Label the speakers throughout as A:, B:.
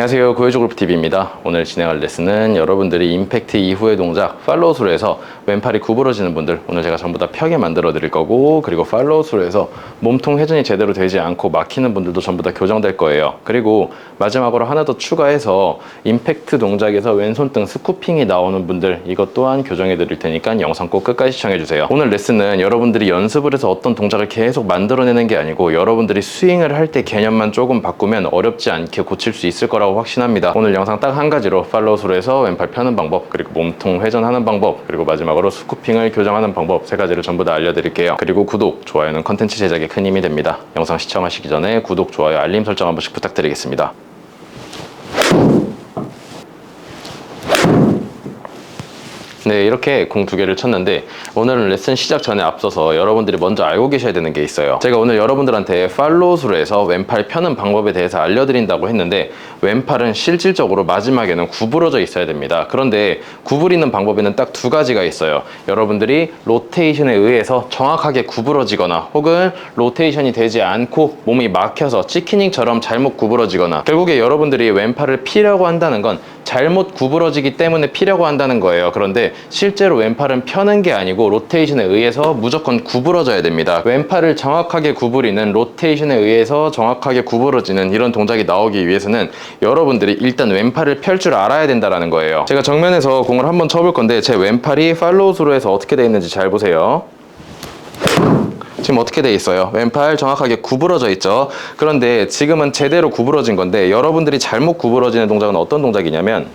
A: 안녕하세요, 구해줘골프TV입니다. 오늘 진행할 레슨은 여러분들이 임팩트 이후의 동작 팔로우스루 해서 왼팔이 구부러지는 분들, 오늘 제가 전부 다 펴게 만들어 드릴 거고, 그리고 팔로우스루 해서 몸통 회전이 제대로 되지 않고 막히는 분들도 전부 다 교정될 거예요. 그리고 마지막으로 하나 더 추가해서 임팩트 동작에서 왼손등 스쿠핑이 나오는 분들, 이것 또한 교정해 드릴 테니까 영상 꼭 끝까지 시청해 주세요. 오늘 레슨은 여러분들이 연습을 해서 어떤 동작을 계속 만들어내는 게 아니고 여러분들이 스윙을 할 때 개념만 조금 바꾸면 어렵지 않게 고칠 수 있을 거라고 확신합니다. 오늘 영상 딱 한 가지로 팔로우스루 해서 왼팔 펴는 방법, 그리고 몸통 회전하는 방법, 그리고 마지막으로 스쿠핑을 교정하는 방법, 세 가지를 전부 다 알려드릴게요. 그리고 구독, 좋아요는 컨텐츠 제작에 큰 힘이 됩니다. 영상 시청하시기 전에 구독, 좋아요, 알림 설정 한 번씩 부탁드리겠습니다. 네, 이렇게 공 두 개를 쳤는데 오늘은 레슨 시작 전에 앞서서 여러분들이 먼저 알고 계셔야 되는 게 있어요. 제가 오늘 여러분들한테 팔로우스루 해서 왼팔 펴는 방법에 대해서 알려드린다고 했는데 왼팔은 실질적으로 마지막에는 구부러져 있어야 됩니다. 그런데 구부리는 방법에는 딱 두 가지가 있어요. 여러분들이 로테이션에 의해서 정확하게 구부러지거나 혹은 로테이션이 되지 않고 몸이 막혀서 치키닝처럼 잘못 구부러지거나, 결국에 여러분들이 왼팔을 피려고 한다는 건 잘못 구부러지기 때문에 피려고 한다는 거예요. 그런데 실제로 왼팔은 펴는 게 아니고 로테이션에 의해서 무조건 구부러져야 됩니다. 왼팔을 정확하게 구부리는, 로테이션에 의해서 정확하게 구부러지는 이런 동작이 나오기 위해서는 여러분들이 일단 왼팔을 펼 줄 알아야 된다는 거예요. 제가 정면에서 공을 한번 쳐볼 건데 제 왼팔이 팔로우스루에서 어떻게 되어 있는지 잘 보세요. 지금 어떻게 돼 있어요? 왼팔 정확하게 구부러져 있죠. 그런데 지금은 제대로 구부러진 건데 여러분들이 잘못 구부러지는 동작은 어떤 동작이냐면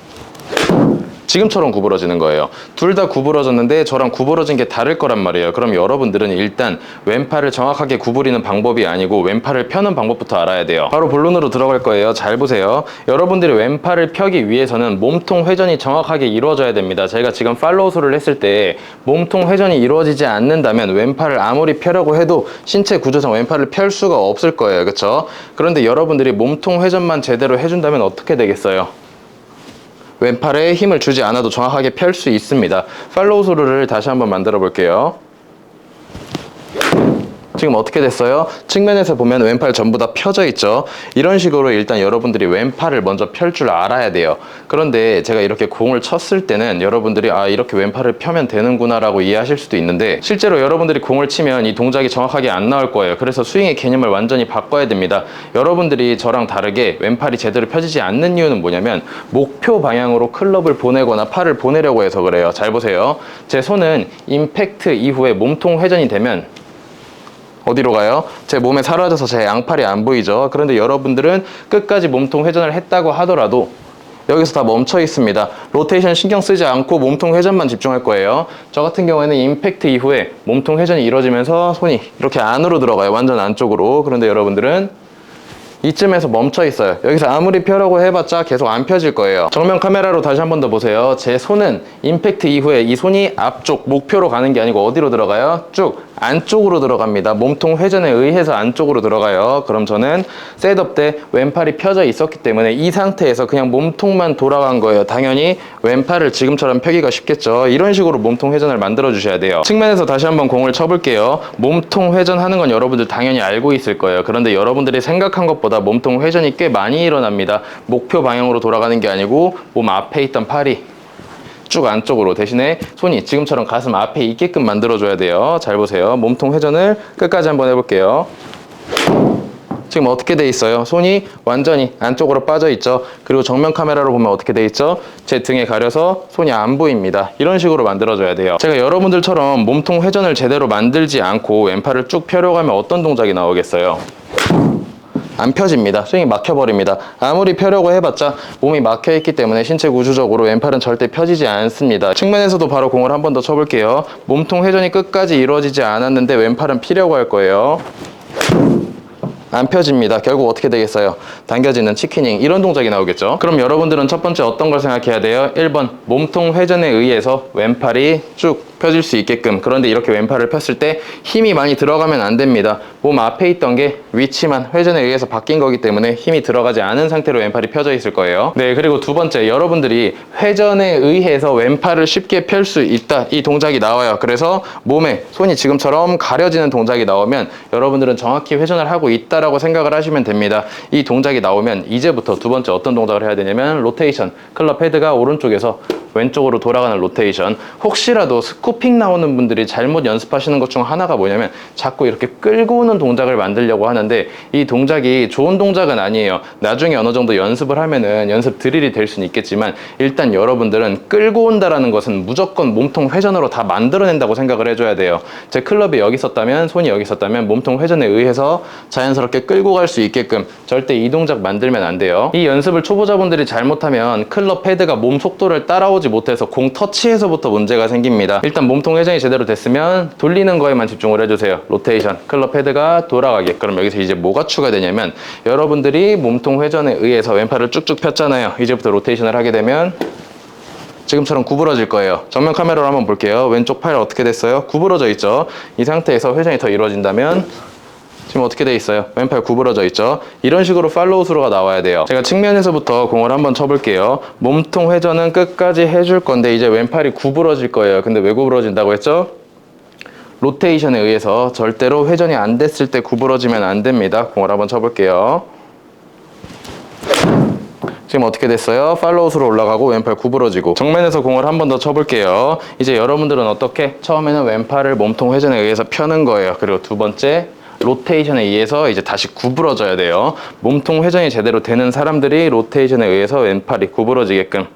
A: 지금처럼 구부러지는 거예요. 둘 다 구부러졌는데 저랑 구부러진 게 다를 거란 말이에요. 그럼 여러분들은 일단 왼팔을 정확하게 구부리는 방법이 아니고 왼팔을 펴는 방법부터 알아야 돼요. 바로 본론으로 들어갈 거예요. 잘 보세요. 여러분들이 왼팔을 펴기 위해서는 몸통 회전이 정확하게 이루어져야 됩니다. 제가 지금 팔로우스루를 했을 때 몸통 회전이 이루어지지 않는다면 왼팔을 아무리 펴려고 해도 신체 구조상 왼팔을 펼 수가 없을 거예요. 그렇죠? 그런데 여러분들이 몸통 회전만 제대로 해준다면 어떻게 되겠어요? 왼팔에 힘을 주지 않아도 정확하게 펼 수 있습니다. 팔로우스루를 다시 한번 만들어 볼게요. 지금 어떻게 됐어요? 측면에서 보면 왼팔 전부 다 펴져 있죠. 이런 식으로 일단 여러분들이 왼팔을 먼저 펼 줄 알아야 돼요. 그런데 제가 이렇게 공을 쳤을 때는 여러분들이 이렇게 왼팔을 펴면 되는구나 라고 이해하실 수도 있는데, 실제로 여러분들이 공을 치면 이 동작이 정확하게 안 나올 거예요. 그래서 스윙의 개념을 완전히 바꿔야 됩니다. 여러분들이 저랑 다르게 왼팔이 제대로 펴지지 않는 이유는 뭐냐면 목표 방향으로 클럽을 보내거나 팔을 보내려고 해서 그래요. 잘 보세요. 제 손은 임팩트 이후에 몸통 회전이 되면 어디로 가요? 제 몸에 사라져서 제 양팔이 안 보이죠? 그런데 여러분들은 끝까지 몸통 회전을 했다고 하더라도 여기서 다 멈춰 있습니다. 로테이션 신경 쓰지 않고 몸통 회전만 집중할 거예요. 저 같은 경우에는 임팩트 이후에 몸통 회전이 이루어지면서 손이 이렇게 안으로 들어가요. 완전 안쪽으로. 그런데 여러분들은 이쯤에서 멈춰 있어요. 여기서 아무리 펴려고 해봤자 계속 안 펴질 거예요. 정면 카메라로 다시 한 번 더 보세요. 제 손은 임팩트 이후에 이 손이 앞쪽 목표로 가는 게 아니고 어디로 들어가요? 쭉 안쪽으로 들어갑니다. 몸통 회전에 의해서 안쪽으로 들어가요. 그럼 저는 셋업 때 왼팔이 펴져 있었기 때문에 이 상태에서 그냥 몸통만 돌아간 거예요. 당연히 왼팔을 지금처럼 펴기가 쉽겠죠. 이런 식으로 몸통 회전을 만들어 주셔야 돼요. 측면에서 다시 한번 공을 쳐볼게요. 몸통 회전하는 건 여러분들 당연히 알고 있을 거예요. 그런데 여러분들이 생각한 것보다 몸통 회전이 꽤 많이 일어납니다. 목표 방향으로 돌아가는 게 아니고 몸 앞에 있던 팔이 쭉 안쪽으로, 대신에 손이 지금처럼 가슴 앞에 있게끔 만들어줘야 돼요. 잘 보세요. 몸통 회전을 끝까지 한번 해볼게요. 지금 어떻게 돼 있어요? 손이 완전히 안쪽으로 빠져 있죠. 그리고 정면 카메라로 보면 어떻게 돼 있죠? 제 등에 가려서 손이 안 보입니다. 이런 식으로 만들어줘야 돼요. 제가 여러분들처럼 몸통 회전을 제대로 만들지 않고 왼팔을 쭉 펴려고 하면 어떤 동작이 나오겠어요? 안 펴집니다. 스윙이 막혀버립니다. 아무리 펴려고 해봤자 몸이 막혀있기 때문에 신체 구조적으로 왼팔은 절대 펴지지 않습니다. 측면에서도 바로 공을 한 번 더 쳐볼게요. 몸통 회전이 끝까지 이루어지지 않았는데 왼팔은 피려고 할 거예요. 안 펴집니다. 결국 어떻게 되겠어요? 당겨지는 치키닝, 이런 동작이 나오겠죠. 그럼 여러분들은 첫 번째 어떤 걸 생각해야 돼요? 1번 몸통 회전에 의해서 왼팔이 쭉 펴질 수 있게끔. 그런데 이렇게 왼팔을 폈을 때 힘이 많이 들어가면 안 됩니다. 몸 앞에 있던 게 위치만 회전에 의해서 바뀐 거기 때문에 힘이 들어가지 않은 상태로 왼팔이 펴져 있을 거예요. 네, 그리고 두 번째, 여러분들이 회전에 의해서 왼팔을 쉽게 펼 수 있다, 이 동작이 나와요. 그래서 몸에 손이 지금처럼 가려지는 동작이 나오면 여러분들은 정확히 회전을 하고 있다라고 생각을 하시면 됩니다. 이 동작이 나오면 이제부터 두 번째 어떤 동작을 해야 되냐면 로테이션, 클럽 헤드가 오른쪽에서 왼쪽으로 돌아가는 로테이션. 혹시라도 스쿠핑 나오는 분들이 잘못 연습하시는 것 중 하나가 뭐냐면 자꾸 이렇게 끌고 오는 동작을 만들려고 하는데 이 동작이 좋은 동작은 아니에요. 나중에 어느 정도 연습을 하면은 연습 드릴이 될 수는 있겠지만 일단 여러분들은 끌고 온다라는 것은 무조건 몸통 회전으로 다 만들어낸다고 생각을 해줘야 돼요. 제 클럽이 여기 있었다면, 손이 여기 있었다면 몸통 회전에 의해서 자연스럽게 끌고 갈 수 있게끔 절대 이 동작 만들면 안 돼요. 이 연습을 초보자분들이 잘못하면 클럽 헤드가 몸 속도를 따라오지 못해서 공 터치에서부터 문제가 생깁니다. 일단 몸통 회전이 제대로 됐으면 돌리는 거에만 집중을 해주세요. 로테이션, 클럽 헤드가 돌아가게. 그럼 여기서 이제 뭐가 추가되냐면 여러분들이 몸통 회전에 의해서 왼팔을 쭉쭉 폈잖아요. 이제부터 로테이션을 하게 되면 지금처럼 구부러질 거예요. 정면 카메라로 한번 볼게요. 왼쪽 팔 어떻게 됐어요? 구부러져 있죠. 이 상태에서 회전이 더 이루어진다면 지금 어떻게 돼 있어요? 왼팔 구부러져 있죠? 이런 식으로 팔로우 스루가 나와야 돼요. 제가 측면에서부터 공을 한번 쳐볼게요. 몸통 회전은 끝까지 해줄 건데 이제 왼팔이 구부러질 거예요. 근데 왜 구부러진다고 했죠? 로테이션에 의해서 절대로 회전이 안 됐을 때 구부러지면 안 됩니다. 공을 한번 쳐볼게요. 지금 어떻게 됐어요? 팔로우스로 올라가고 왼팔 구부러지고. 정면에서 공을 한 번 더 쳐볼게요. 이제 여러분들은 어떻게? 처음에는 왼팔을 몸통 회전에 의해서 펴는 거예요. 그리고 두 번째, 로테이션에 의해서 이제 다시 구부러져야 돼요. 몸통 회전이 제대로 되는 사람들이 로테이션에 의해서 왼팔이 구부러지게끔.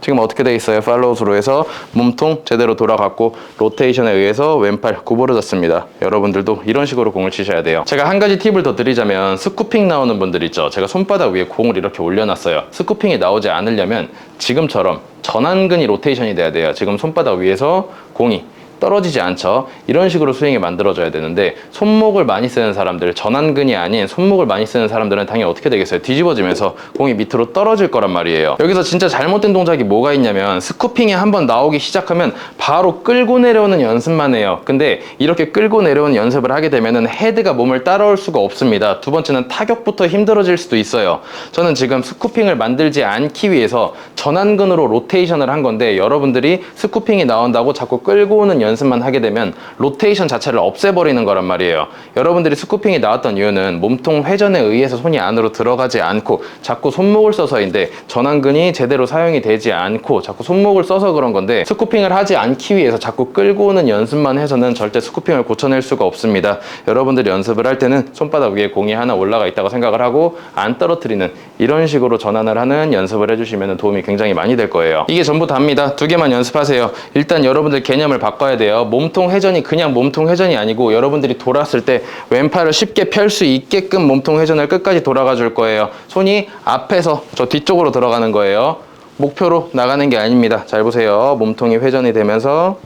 A: 지금 어떻게 돼 있어요? 팔로우스로 해서 몸통 제대로 돌아갔고 로테이션에 의해서 왼팔 구부러졌습니다. 여러분들도 이런 식으로 공을 치셔야 돼요. 제가 한 가지 팁을 더 드리자면 스쿠핑 나오는 분들 있죠. 제가 손바닥 위에 공을 이렇게 올려놨어요. 스쿠핑이 나오지 않으려면 지금처럼 전완근이 로테이션이 돼야 돼요. 지금 손바닥 위에서 공이 떨어지지 않죠. 이런 식으로 스윙이 만들어져야 되는데 손목을 많이 쓰는 사람들, 전완근이 아닌 손목을 많이 쓰는 사람들은 당연히 어떻게 되겠어요? 뒤집어지면서 공이 밑으로 떨어질 거란 말이에요. 여기서 진짜 잘못된 동작이 뭐가 있냐면 스쿠핑이 한번 나오기 시작하면 바로 끌고 내려오는 연습만 해요. 근데 이렇게 끌고 내려오는 연습을 하게 되면은 헤드가 몸을 따라올 수가 없습니다. 두 번째는 타격부터 힘들어질 수도 있어요. 저는 지금 스쿠핑을 만들지 않기 위해서 전완근으로 로테이션을 한 건데 여러분들이 스쿠핑이 나온다고 자꾸 끌고 오는 연습만 하게 되면 로테이션 자체를 없애버리는 거란 말이에요. 여러분들이 스쿠핑이 나왔던 이유는 몸통 회전에 의해서 손이 안으로 들어가지 않고 자꾸 손목을 써서인데 전완근이 제대로 사용이 되지 않고 자꾸 손목을 써서 그런 건데 스쿠핑을 하지 않기 위해서 자꾸 끌고 오는 연습만 해서는 절대 스쿠핑을 고쳐낼 수가 없습니다. 여러분들이 연습을 할 때는 손바닥 위에 공이 하나 올라가 있다고 생각을 하고 안 떨어뜨리는 이런 식으로 전환을 하는 연습을 해주시면 도움이 굉장히 많이 될 거예요. 이게 전부 다입니다. 두 개만 연습하세요. 일단 여러분들 개념을 바꿔야 돼요. 몸통 회전이 그냥 몸통 회전이 아니고 여러분들이 돌았을 때 왼팔을 쉽게 펼 수 있게끔 몸통 회전을 끝까지 돌아가 줄 거예요. 손이 앞에서 저 뒤쪽으로 들어가는 거예요. 목표로 나가는 게 아닙니다. 잘 보세요. 몸통이 회전이 되면서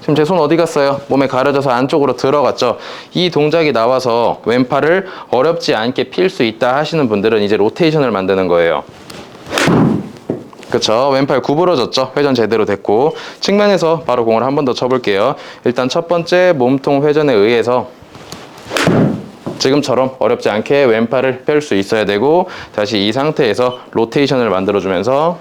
A: 지금 제 손 어디 갔어요? 몸에 가려져서 안쪽으로 들어갔죠. 이 동작이 나와서 왼팔을 어렵지 않게 필 수 있다 하시는 분들은 이제 로테이션을 만드는 거예요. 그쵸? 왼팔 구부러졌죠? 회전 제대로 됐고 측면에서 바로 공을 한 번 더 쳐볼게요. 일단 첫 번째 몸통 회전에 의해서 지금처럼 어렵지 않게 왼팔을 펼 수 있어야 되고 다시 이 상태에서 로테이션을 만들어주면서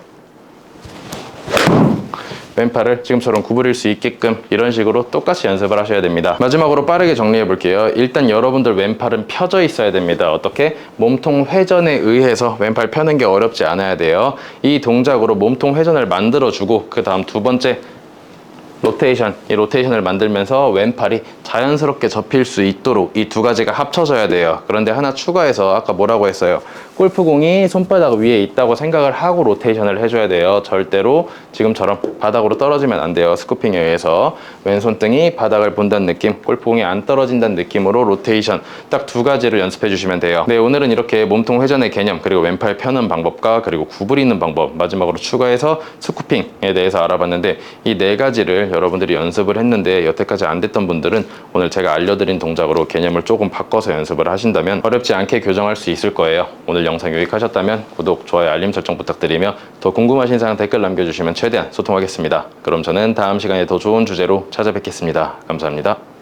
A: 왼팔을 지금처럼 구부릴 수 있게끔 이런 식으로 똑같이 연습을 하셔야 됩니다. 마지막으로 빠르게 정리해 볼게요. 일단 여러분들 왼팔은 펴져 있어야 됩니다. 어떻게? 몸통 회전에 의해서 왼팔 펴는 게 어렵지 않아야 돼요. 이 동작으로 몸통 회전을 만들어주고 그 다음 두 번째 로테이션, 이 로테이션을 만들면서 왼팔이 자연스럽게 접힐 수 있도록 이 두 가지가 합쳐져야 돼요. 그런데 하나 추가해서 아까 뭐라고 했어요? 골프공이 손바닥 위에 있다고 생각을 하고 로테이션을 해줘야 돼요. 절대로 지금처럼 바닥으로 떨어지면 안 돼요. 스쿠핑에 의해서 왼손등이 바닥을 본다는 느낌, 골프공이 안 떨어진다는 느낌으로 로테이션 딱 두 가지를 연습해 주시면 돼요. 네, 오늘은 이렇게 몸통 회전의 개념, 그리고 왼팔 펴는 방법과 그리고 구부리는 방법, 마지막으로 추가해서 스쿠핑에 대해서 알아봤는데 이 네 가지를 여러분들이 연습을 했는데 여태까지 안 됐던 분들은 오늘 제가 알려드린 동작으로 개념을 조금 바꿔서 연습을 하신다면 어렵지 않게 교정할 수 있을 거예요. 오늘 영상 유익하셨다면 구독, 좋아요, 알림 설정 부탁드리며 더 궁금하신 사항 댓글 남겨주시면 최대한 소통하겠습니다. 그럼 저는 다음 시간에 더 좋은 주제로 찾아뵙겠습니다. 감사합니다.